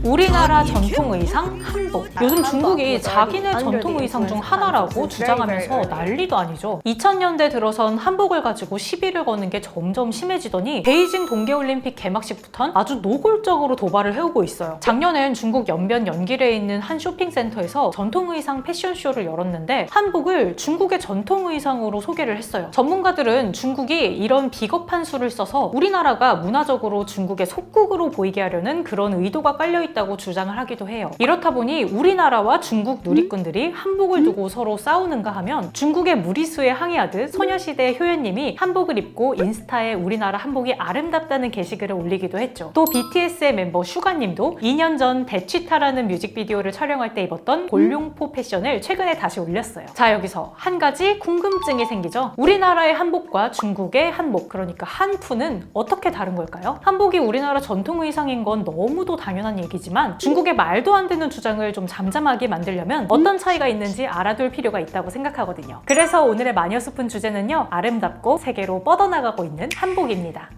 우리나라 전통 의상 한복. 요즘 중국이 자기네 전통 의상 중 하나라고 주장하면서 난리도 아니죠. 2000년대 들어선 한복을 가지고 시비를 거는 게 점점 심해지더니 베이징 동계올림픽 개막식부턴 아주 노골적으로 도발을 해오고 있어요. 작년엔 중국 연변 연길에 있는 한 쇼핑센터에서 전통 의상 패션쇼를 열었는데 한복을 중국의 전통 의상으로 소개를 했어요. 전문가들은 중국이 이런 비겁한 수를 써서 우리나라가 문화적으로 중국의 속국으로 보이게 하려는 그런 의도가 깔려있다고 주장을 하기도 해요. 이렇다 보니 우리나라와 중국 누리꾼들이 한복을 두고 서로 싸우는가 하면 중국의 무리수에 항의하듯 소녀시대 효연님이 한복을 입고 인스타에 우리나라 한복이 아름답다는 게시글을 올리기도 했죠. 또 BTS의 멤버 슈가님도 2년 전 대취타라는 뮤직비디오를 촬영할 때 입었던 골룡포 패션을 최근에 다시 올렸어요. 자, 여기서 한 가지 궁금증이 생기죠. 우리나라의 한복과 중국의 한복, 그러니까 한푸는 어떻게 다른 걸까요? 한복이 우리나라 전통 의상인 건 너무도 당연한 얘기지만 중국의 말도 안 되는 주장을 좀 잠잠하게 만들려면 어떤 차이가 있는지 알아둘 필요가 있다고 생각하거든요. 그래서 오늘의 마녀스푼 주제는요, 아름답고 세계로 뻗어나가고 있는 한복입니다.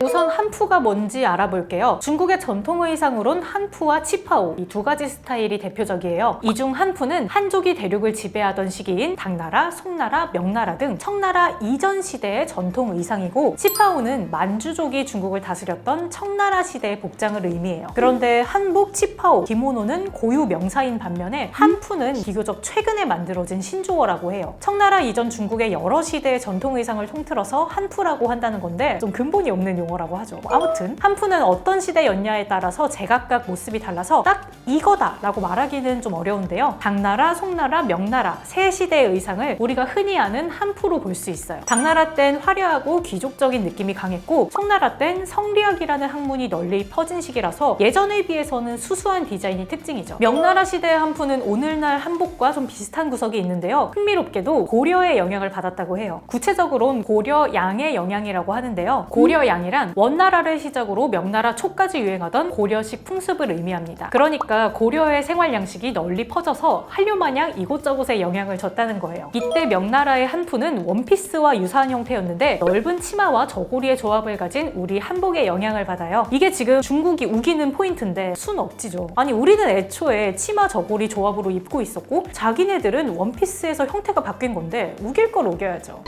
우선 한푸가 뭔지 알아볼게요. 중국의 전통 의상으론 한푸와 치파오, 이 두 가지 스타일이 대표적이에요. 이 중 한푸는 한족이 대륙을 지배하던 시기인 당나라, 송나라, 명나라 등 청나라 이전 시대의 전통 의상이고, 치파오는 만주족이 중국을 다스렸던 청나라 시대의 복장을 의미해요. 그런데 한복, 치파오, 기모노는 고유 명사인 반면에 한푸는 비교적 최근에 만들어진 신조어라고 해요. 청나라 이전 중국의 여러 시대의 전통 의상을 통틀어서 한푸라고 한다는 건데 좀 근본이 없는 용어라고 하죠. 아무튼 한푸는 어떤 시대였냐에 따라서 제각각 모습이 달라서 딱 이거다 라고 말하기는 좀 어려운데요. 당나라, 송나라, 명나라 세 시대의 의상을 우리가 흔히 아는 한푸로 볼 수 있어요. 당나라 땐 화려하고 귀족적인 느낌이 강했고, 송나라 땐 성리학이라는 학문이 널리 퍼진 시기라서 예전에 비해서는 수수한 디자인이 특징이죠. 명나라 시대의 한푸는 오늘날 한복과 좀 비슷한 구석이 있는데요. 흥미롭게도 고려의 영향을 받았다고 해요. 구체적으로는 고려양의 영향이라고 하는데요. 고려양이란 원나라를 시작으로 명나라 초까지 유행하던 고려식 풍습을 의미합니다. 그러니까 고려의 생활 양식이 널리 퍼져서 한류마냥 이곳저곳에 영향을 줬다는 거예요. 이때 명나라의 한푸는 원피스와 유사한 형태였는데 넓은 치마와 저고리의 조합을 가진 우리 한복에 영향을 받아요. 이게 지금 중국이 우기는 포인트인데 순 억지죠. 아니, 우리는 애초에 치마 저고리 조합으로 입고 있었고 자기네들은 원피스에서 형태가 바뀐 건데 우길 걸 우겨야죠.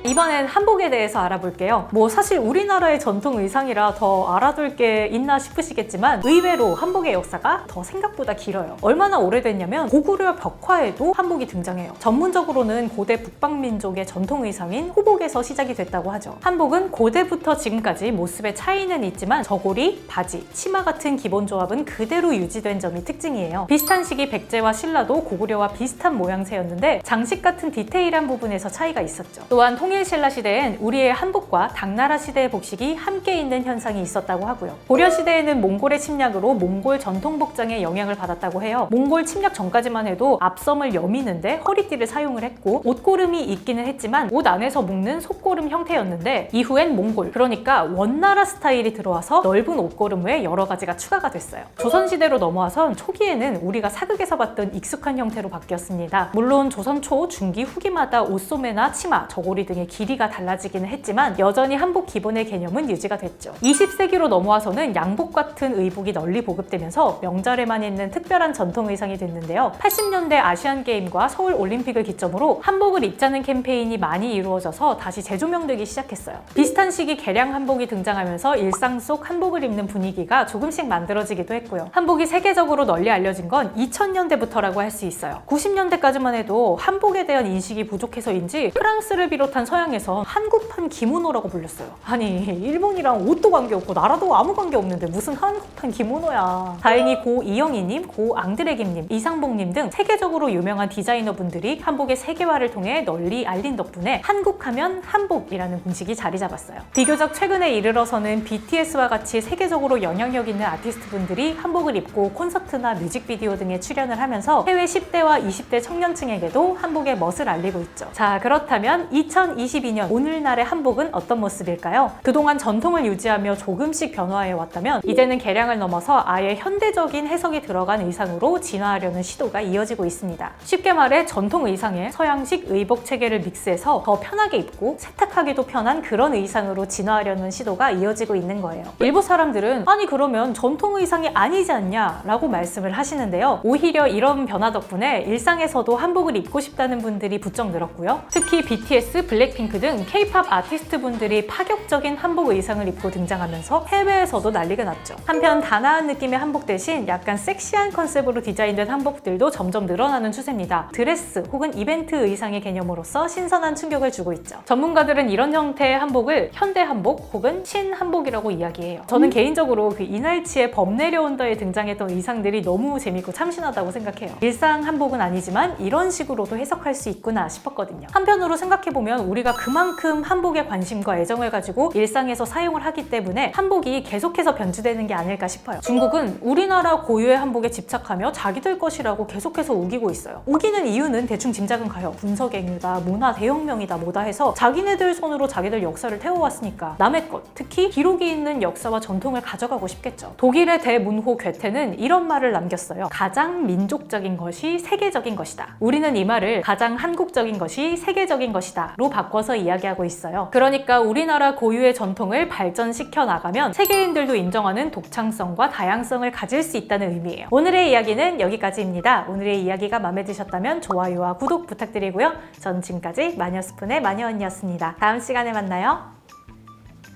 이번엔 한복에 대해서 알아볼게요. 사실 우리나라의 전통 의상이라 더 알아둘 게 있나 싶으시겠지만 의외로 한복의 역사가 더 생각보다 길어요. 얼마나 오래됐냐면 고구려 벽화에도 한복이 등장해요. 전문적으로는 고대 북방민족의 전통 의상인 호복에서 시작이 됐다고 하죠. 한복은 고대부터 지금까지 모습의 차이는 있지만 저고리, 바지, 치마 같은 기본 조합은 그대로 유지된 점이 특징이에요. 비슷한 시기 백제와 신라도 고구려와 비슷한 모양새였는데 장식 같은 디테일한 부분에서 차이가 있었죠. 또한 신라 시대엔 우리의 한복과 당나라 시대의 복식이 함께 있는 현상이 있었다고 하고요. 고려 시대에는 몽골의 침략으로 몽골 전통 복장에 영향을 받았다고 해요. 몽골 침략 전까지만 해도 앞섬을 여미는데 허리띠를 사용을 했고 옷고름이 있기는 했지만 옷 안에서 묶는 속고름 형태였는데 이후엔 몽골, 그러니까 원나라 스타일이 들어와서 넓은 옷고름 외에 여러 가지가 추가가 됐어요. 조선시대로 넘어와선 초기에는 우리가 사극에서 봤던 익숙한 형태로 바뀌었습니다. 물론 조선 초, 중기, 후기마다 옷소매나 치마, 저고리 등의 길이가 달라지기는 했지만 여전히 한복 기본의 개념은 유지가 됐죠. 20세기로 넘어와서는 양복 같은 의복이 널리 보급되면서 명절에만 있는 특별한 전통 의상이 됐는데요. 80년대 아시안게임과 서울 올림픽을 기점으로 한복을 입자는 캠페인이 많이 이루어져서 다시 재조명되기 시작했어요. 비슷한 시기 개량 한복이 등장하면서 일상 속 한복을 입는 분위기가 조금씩 만들어지기도 했고요. 한복이 세계적으로 널리 알려진 건 2000년대부터라고 할 수 있어요. 90년대까지만 해도 한복에 대한 인식이 부족해서인지 프랑스를 비롯한 서양에서 한국판 기모노라고 불렸어요. 아니, 일본이랑 옷도 관계없고 나라도 아무 관계없는데 무슨 한국판 기모노야. 다행히 고 이영희님, 고 앙드레김님, 이상봉님 등 세계적으로 유명한 디자이너분들이 한복의 세계화를 통해 널리 알린 덕분에 한국하면 한복이라는 공식이 자리 잡았어요. 비교적 최근에 이르러서는 BTS와 같이 세계적으로 영향력 있는 아티스트분들이 한복을 입고 콘서트나 뮤직비디오 등에 출연을 하면서 해외 10대와 20대 청년층에게도 한복의 멋을 알리고 있죠. 자, 그렇다면 2020 2022년 오늘날의 한복은 어떤 모습일까요? 그동안 전통을 유지하며 조금씩 변화해 왔다면 이제는 개량을 넘어서 아예 현대적인 해석이 들어간 의상으로 진화하려는 시도가 이어지고 있습니다. 쉽게 말해 전통 의상에 서양식 의복 체계를 믹스해서 더 편하게 입고 세탁하기도 편한 그런 의상으로 진화하려는 시도가 이어지고 있는 거예요. 일부 사람들은 아니 그러면 전통 의상이 아니지 않냐 라고 말씀을 하시는데요. 오히려 이런 변화 덕분에 일상에서도 한복을 입고 싶다는 분들이 부쩍 늘었고요. 특히 BTS, 블랙핑크 등 K-팝 아티스트 분들이 파격적인 한복 의상을 입고 등장하면서 해외에서도 난리가 났죠. 한편 단아한 느낌의 한복 대신 약간 섹시한 컨셉으로 디자인된 한복들도 점점 늘어나는 추세입니다. 드레스 혹은 이벤트 의상의 개념으로서 신선한 충격을 주고 있죠. 전문가들은 이런 형태의 한복을 현대 한복 혹은 신한복이라고 이야기해요. 저는 개인적으로 그 이날치의 범 내려온다에 등장했던 의상들이 너무 재밌고 참신하다고 생각해요. 일상 한복은 아니지만 이런 식으로도 해석할 수 있구나 싶었거든요. 한편으로 생각해보면 우리가 그만큼 한복에 관심과 애정을 가지고 일상에서 사용을 하기 때문에 한복이 계속해서 변주되는 게 아닐까 싶어요. 중국은 우리나라 고유의 한복에 집착하며 자기들 것이라고 계속해서 우기고 있어요. 우기는 이유는 대충 짐작은 가요. 분석행위다, 문화 대혁명이다 뭐다 해서 자기네들 손으로 자기들 역사를 태워왔으니까 남의 것, 특히 기록이 있는 역사와 전통을 가져가고 싶겠죠. 독일의 대문호 괴테는 이런 말을 남겼어요. 가장 민족적인 것이 세계적인 것이다. 우리는 이 말을 가장 한국적인 것이 세계적인 것이다 로 바꿔서 이야기하고 있어요. 그러니까 우리나라 고유의 전통을 발전시켜 나가면 세계인들도 인정하는 독창성과 다양성을 가질 수 있다는 의미예요. 오늘의 이야기는 여기까지입니다. 오늘의 이야기가 마음에 드셨다면 좋아요와 구독 부탁드리고요. 전 지금까지 마녀스푼의 마녀언니였습니다. 다음 시간에 만나요.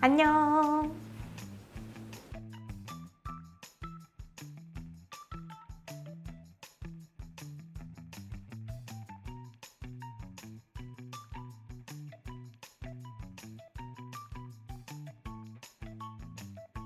안녕.